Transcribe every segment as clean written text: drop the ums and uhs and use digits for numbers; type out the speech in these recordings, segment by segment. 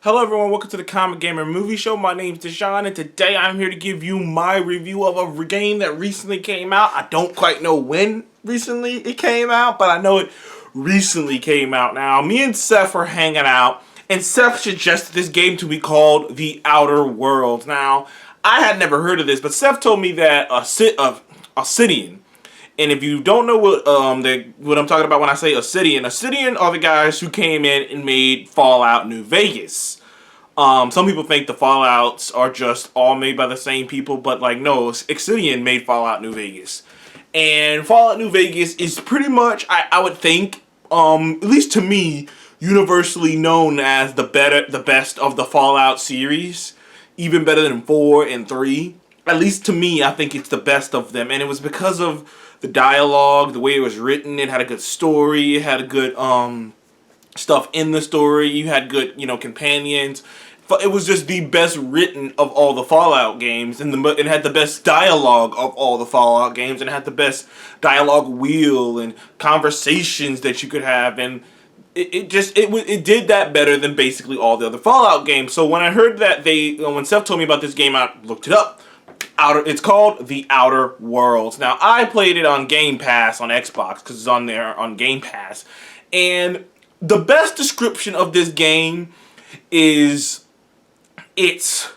Hello everyone, welcome to the Comic Gamer Movie Show. My name's Deshaun, and today I'm here to give you my review of a game that recently came out. I don't quite know when recently it came out, but I know it recently came out. Now, me and Seth were hanging out, and Seth suggested this game to be called The Outer Worlds. Now, I had never heard of this, but Seth told me that Obsidian. And if you don't know what I'm talking about when I say Obsidian are the guys who came in and made Fallout New Vegas. Some people think the Fallouts are just all made by the same people, but no, Obsidian made Fallout New Vegas. And Fallout New Vegas is pretty much, I would think, at least to me, universally known as the best of the Fallout series, even better than 4 and 3. At least to me, I think it's the best of them, and it was because of the dialogue, the way it was written. It had a good story. It had a good stuff in the story. You had good, companions. It was just the best written of all the Fallout games, and it had the best dialogue of all the Fallout games, and it had the best dialogue wheel and conversations that you could have, and it did that better than basically all the other Fallout games. So when I heard that when Seth told me about this game, I looked it up. It's called The Outer Worlds. Now, I played it on Game Pass on Xbox because it's on there on Game Pass. And the best description of this game is if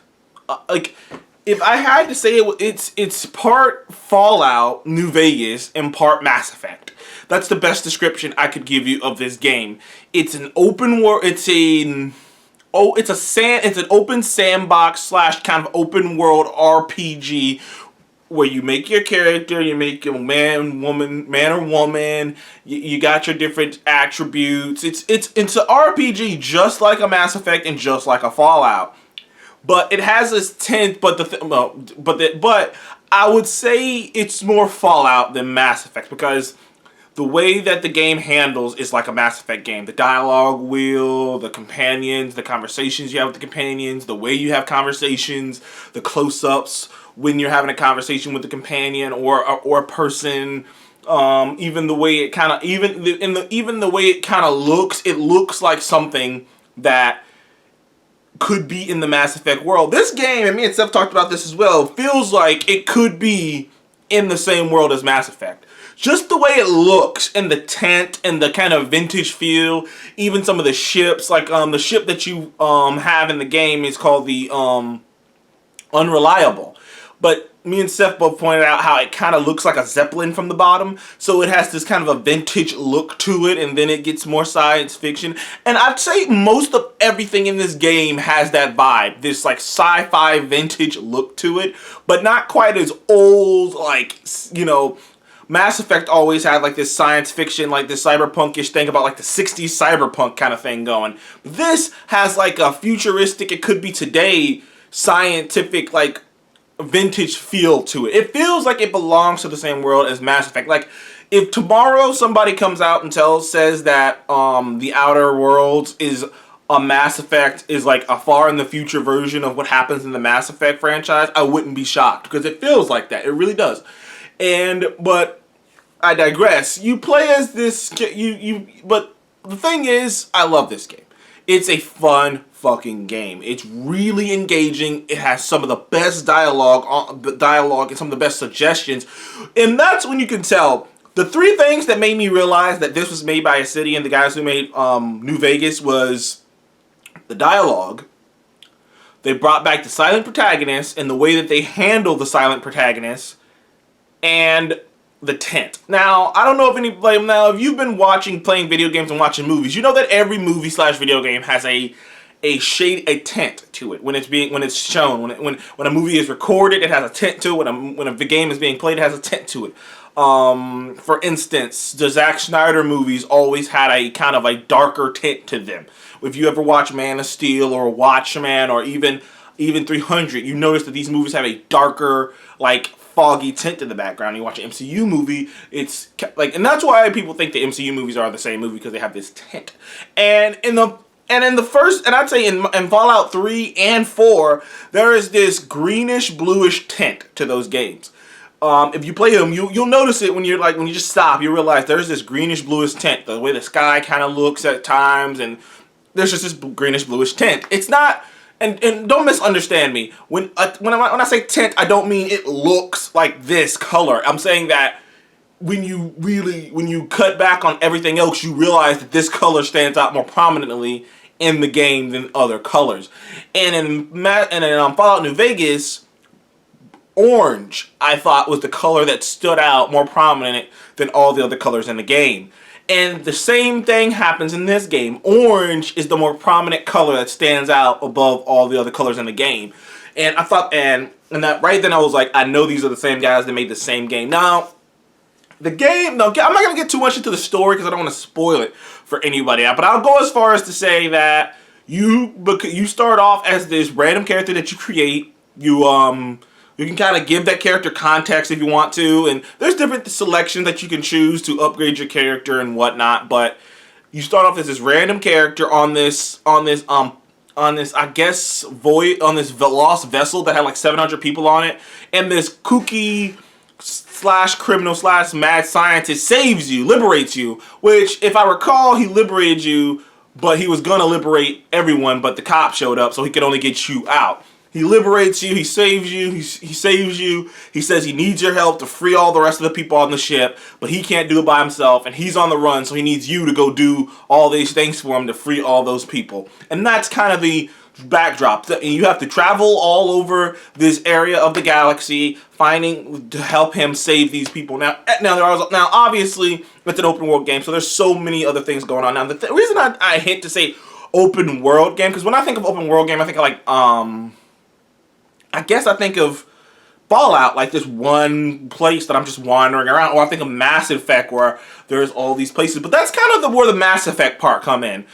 I had to say it's part Fallout New Vegas and part Mass Effect. That's the best description I could give you of this game. It's an open world. It's an open sandbox / kind of open world RPG where you make your character, you make your man or woman. You got your different attributes. It's an RPG just like a Mass Effect and just like a Fallout, but it has this tint. But I would say it's more Fallout than Mass Effect because the way that the game handles is like a Mass Effect game. The dialogue wheel, the companions, the conversations you have with the companions, the way you have conversations, the close-ups when you're having a conversation with the companion or a person, even the way it kind of even the way it kind of looks. It looks like something that could be in the Mass Effect world. This game, and me and Seth talked about this as well, feels like it could be in the same world as Mass Effect. Just the way it looks, and the tent, and the kind of vintage feel, even some of the ships, like the ship that you have in the game is called the Unreliable. But me and Seth both pointed out how it kind of looks like a Zeppelin from the bottom, so it has this kind of a vintage look to it, and then it gets more science fiction. And I'd say most of everything in this game has that vibe, this like sci-fi vintage look to it, but not quite as old, Mass Effect always had like this science fiction, like this cyberpunkish thing about like the 60s cyberpunk kind of thing going. This has like a futuristic, it could be today, scientific, like vintage feel to it. It feels like it belongs to the same world as Mass Effect. Like if tomorrow somebody comes out and says that The Outer Worlds is a Mass Effect, is like a far in the future version of what happens in the Mass Effect franchise, I wouldn't be shocked because it feels like that. It really does. But I digress. You play as this, but the thing is, I love this game. It's a fun fucking game. It's really engaging. It has some of the best dialogue and some of the best suggestions. And that's when you can tell. The 3 things that made me realize that this was made by Obsidian, the guys who made New Vegas, was the dialogue. They brought back the silent protagonist and the way that they handle the silent protagonist, and the tent. Now, I don't know if you've been playing video games and watching movies, you know that every movie / video game has a tent to it when it's shown. When a movie is recorded, it has a tent to it. When a game is being played, it has a tent to it. For instance, the Zack Snyder movies always had a kind of a darker tint to them. If you ever watch Man of Steel or Watchmen or even 300, you notice that these movies have a darker, like, foggy tint in the background. You watch an MCU movie, it's like, and that's why people think the MCU movies are the same movie, because they have this tint. And in the first, and I'd say in Fallout 3 and 4, there is this greenish bluish tint to those games. If you play them, you'll notice it when you just stop. You realize there's this greenish bluish tint. The way the sky kind of looks at times, and there's just this greenish bluish tint. It's not, and don't misunderstand me. When I say tint, I don't mean it looks like this color. I'm saying that when you cut back on everything else, you realize that this color stands out more prominently in the game than other colors. And in Fallout New Vegas, orange, I thought, was the color that stood out more prominent than all the other colors in the game. And the same thing happens in this game. Orange is the more prominent color that stands out above all the other colors in the game. And I thought, and that right then I was like, I know these are the same guys that made the same game. Now, the game, no, I'm not going to get too much into the story because I don't want to spoil it for anybody. But I'll go as far as to say that you start off as this random character that you create. You can kind of give that character context if you want to, and there's different selections that you can choose to upgrade your character and whatnot. But you start off as this random character on this I guess lost vessel that had like 700 people on it, and this kooky / criminal / mad scientist saves you, liberates you. Which, if I recall, he liberated you, but he was gonna liberate everyone, but the cop showed up, so he could only get you out. He liberates you, he saves you, he saves you. He says he needs your help to free all the rest of the people on the ship, but he can't do it by himself, and he's on the run, so he needs you to go do all these things for him to free all those people. And that's kind of the backdrop. You have to travel all over this area of the galaxy, finding to help him save these people. Now obviously it's an open world game, so there's so many other things going on. Now the reason I hate to say open world game, because when I think of open world game, I think of like I guess I think of Fallout, like this one place that I'm just wandering around, or I think of Mass Effect where there's all these places. But that's kind of where the Mass Effect part come in.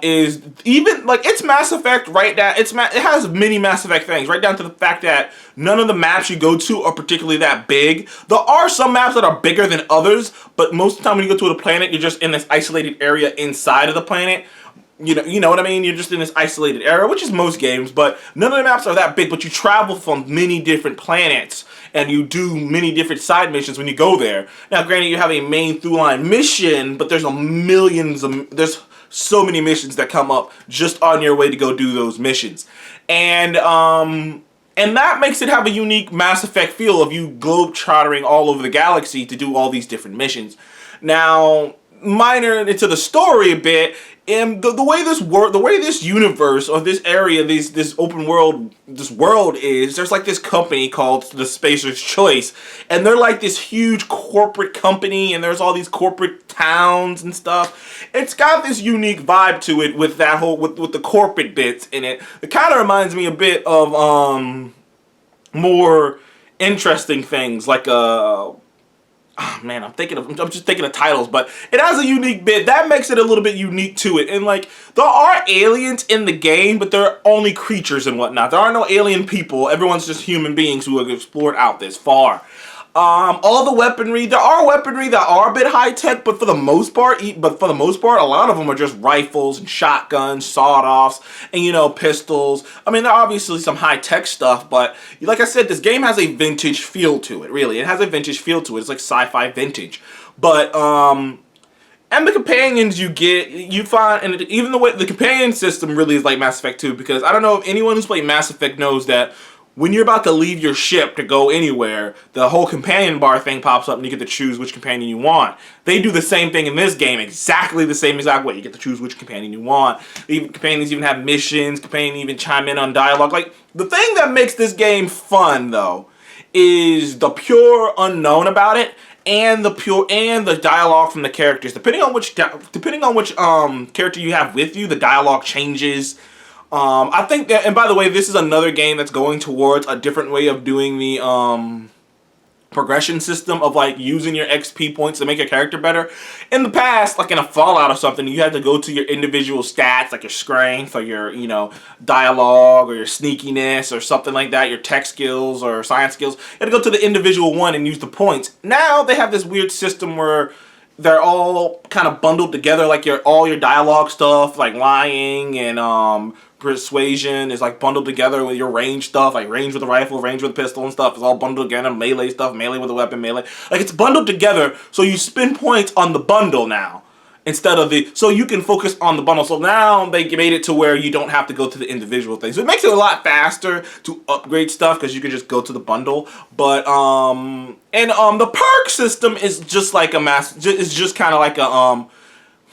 Is even like it's Mass Effect right down. It has many Mass Effect things, right down to the fact that none of the maps you go to are particularly that big. There are some maps that are bigger than others, but most of the time when you go to a planet, you're just in this isolated area inside of the planet. You know what I mean? You're just in this isolated area, which is most games, but none of the maps are that big, but you travel from many different planets, and you do many different side missions when you go there. Now, granted, you have a main through-line mission, but there's there's so many missions that come up just on your way to go do those missions. And that makes it have a unique Mass Effect feel of you globe-trottering all over the galaxy to do all these different missions. Now, minor into the story a bit, and the way this universe or this area, this open world, this world is, there's like this company called the Spacer's Choice, and they're like this huge corporate company, and there's all these corporate towns and stuff. It's got this unique vibe to it with that whole with the corporate bits in it. It kind of reminds me a bit of more interesting things like oh man, I'm just thinking of titles, but it has a unique bit that makes it a little bit unique to it. And like, there are aliens in the game, but they're only creatures and whatnot. There are no alien people. Everyone's just human beings who have explored out this far. All the weaponry, there are weaponry that are a bit high tech, but for the most part, a lot of them are just rifles and shotguns, sawed-offs, and pistols. I mean, there are obviously some high tech stuff, but like I said, this game has a vintage feel to it. Really, it has a vintage feel to it. It's like sci-fi vintage, but and the companions you find, and even the way the companion system really is like Mass Effect 2, because I don't know if anyone who's played Mass Effect knows that when you're about to leave your ship to go anywhere, the whole companion bar thing pops up and you get to choose which companion you want. They do the same thing in this game, exactly the same exact way. You get to choose which companion you want. Companions even have missions, companions even chime in on dialogue. Like, the thing that makes this game fun, though, is the pure unknown about it, and the dialogue from the characters. Depending on which character you have with you, the dialogue changes. I think that, and by the way, this is another game that's going towards a different way of doing the progression system of like using your XP points to make your character better. In the past, like in a Fallout or something, you had to go to your individual stats, like your strength or your dialogue or your sneakiness or something like that, your tech skills or science skills. You had to go to the individual one and use the points. Now they have this weird system where they're all kind of bundled together, like all your dialogue stuff, like lying and persuasion is like bundled together with your range stuff, like range with a rifle, range with a pistol and stuff. It's all bundled together. Melee stuff, melee with a weapon, melee. Like, it's bundled together, so you spend points on the bundle now. instead of so you can focus on the bundle. So now they made it to where you don't have to go to the individual things. So it makes it a lot faster to upgrade stuff because you can just go to the bundle. But the perk system is just like it's just kind of like a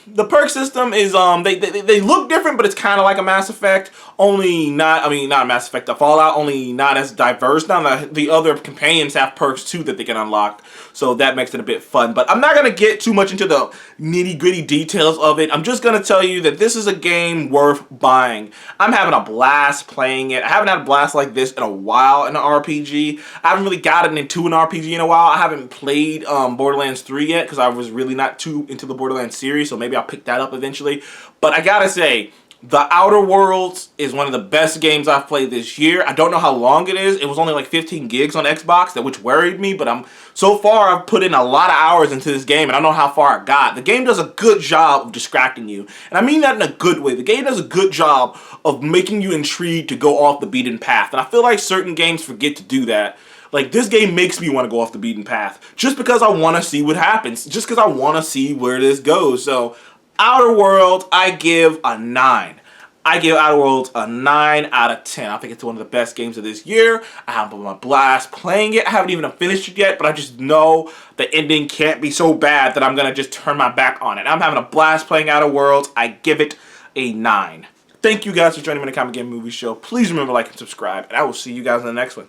the perk system is they look different, but it's kind of like a Mass Effect, only not a Mass Effect, a Fallout, only not as diverse. Now the other companions have perks too that they can unlock, so that makes it a bit fun. But I'm not gonna get too much into the nitty-gritty details of it. I'm just gonna tell you that this is a game worth buying. I'm having a blast playing it. I haven't had a blast like this in a while in an RPG. I haven't really gotten into an RPG in a while. I haven't played Borderlands 3 yet because I was really not too into the Borderlands series, so maybe I'll pick that up eventually. But I gotta say, The Outer Worlds is one of the best games I've played this year. I don't know how long it is. It was only like 15 gigs on Xbox, which worried me, but so far I've put in a lot of hours into this game, and I don't know how far I got. The game does a good job of distracting you, and I mean that in a good way. The game does a good job of making you intrigued to go off the beaten path, and I feel like certain games forget to do that. Like, this game makes me want to go off the beaten path, just because I want to see what happens, just because I want to see where this goes. So, Outer Worlds, I give a 9. I give Outer Worlds a 9 out of 10. I think it's one of the best games of this year. I have a blast playing it. I haven't even finished it yet, but I just know the ending can't be so bad that I'm going to just turn my back on it. I'm having a blast playing Outer Worlds. I give it a 9. Thank you guys for joining me in the Comic Game Movie Show. Please remember to like and subscribe, and I will see you guys in the next one.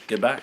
Goodbye.